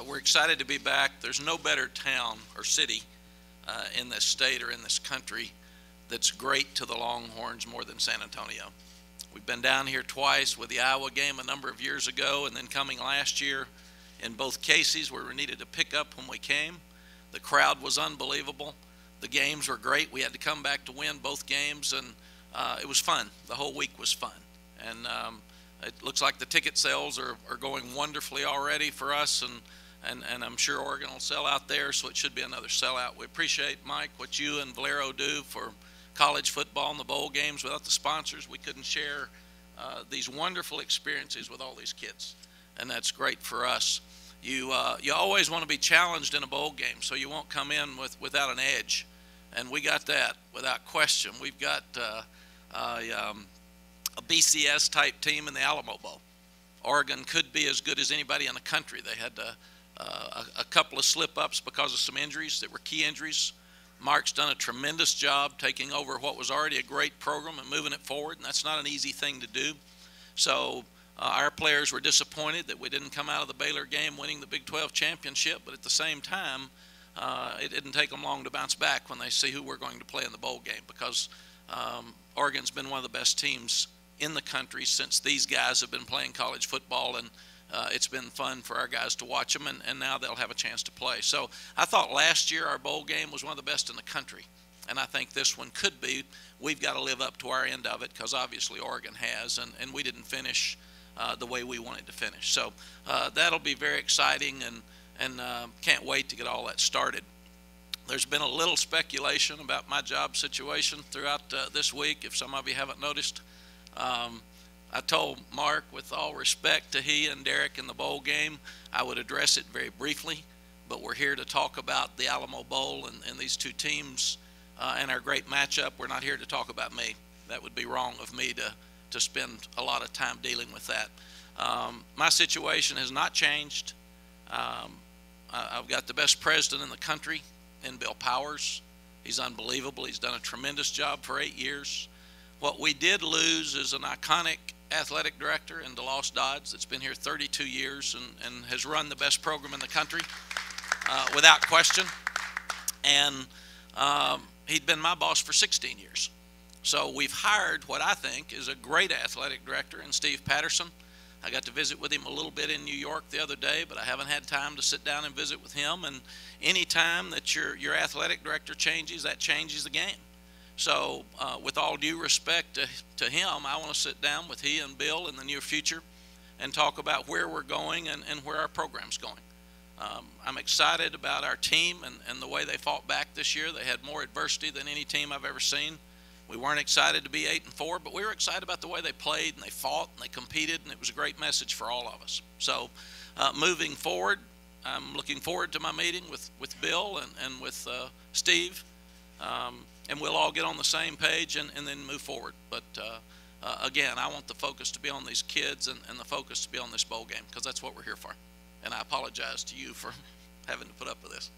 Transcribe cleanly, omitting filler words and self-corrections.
We're excited to be back. There's no better town or city in this state or in this country that's great to the Longhorns more than San Antonio. We've been down here twice with the Iowa game a number of years ago, and then coming last year in both cases where we needed to pick up when we came. The crowd was unbelievable. The games were great. We had to come back to win both games, and it was fun. The whole week was fun. And it looks like the ticket sales are going wonderfully already for us, and I'm sure Oregon will sell out there, so it should be another sellout. We appreciate, Mike, what you and Valero do for college football and the bowl games. Without the sponsors, we couldn't share these wonderful experiences with all these kids, and that's great for us. You always want to be challenged in a bowl game, so you won't come in without an edge, and we got that without question. We've got a BCS type team in the Alamo Bowl. Oregon could be as good as anybody in the country. They had a couple of slip-ups because of some injuries that were key injuries. Mark's done a tremendous job taking over what was already a great program and moving it forward, and that's not an easy thing to do. So our players were disappointed that we didn't come out of the Baylor game winning the Big 12 championship, but at the same time, it didn't take them long to bounce back when they see who we're going to play in the bowl game, because Oregon's been one of the best teams in the country since these guys have been playing college football, and it's been fun for our guys to watch them, and now they'll have a chance to play. So I thought last year our bowl game was one of the best in the country, and I think this one could be. We've got to live up to our end of it, because obviously Oregon has, and we didn't finish the way we wanted to finish. So that'll be very exciting, and can't wait to get all that started. There's been a little speculation about my job situation throughout this week, if some of you haven't noticed. I told Mark, with all respect to he and Derek in the bowl game, I would address it very briefly, but we're here to talk about the Alamo Bowl and these two teams and our great matchup. We're not here to talk about me. That would be wrong of me to spend a lot of time dealing with that. My situation has not changed. I've got the best president in the country in Bill Powers. He's unbelievable. He's done a tremendous job for 8 years. What we did lose is an iconic athletic director in DeLoss Dodds that's been here 32 years and has run the best program in the country without question. And he'd been my boss for 16 years. So we've hired what I think is a great athletic director in Steve Patterson. I got to visit with him a little bit in New York the other day, but I haven't had time to sit down and visit with him. And any time that your athletic director changes, that changes the game. So with all due respect to him, I want to sit down with he and Bill in the near future and talk about where we're going and where our program's going. I'm excited about our team and the way they fought back this year. They had more adversity than any team I've ever seen. We weren't excited to be 8-4, but we were excited about the way they played and they fought and they competed, and it was a great message for all of us. So moving forward, I'm looking forward to my meeting with Bill and with Steve. And we'll all get on the same page and then move forward. But again, I want the focus to be on these kids and the focus to be on this bowl game, because that's what we're here for. And I apologize to you for having to put up with this.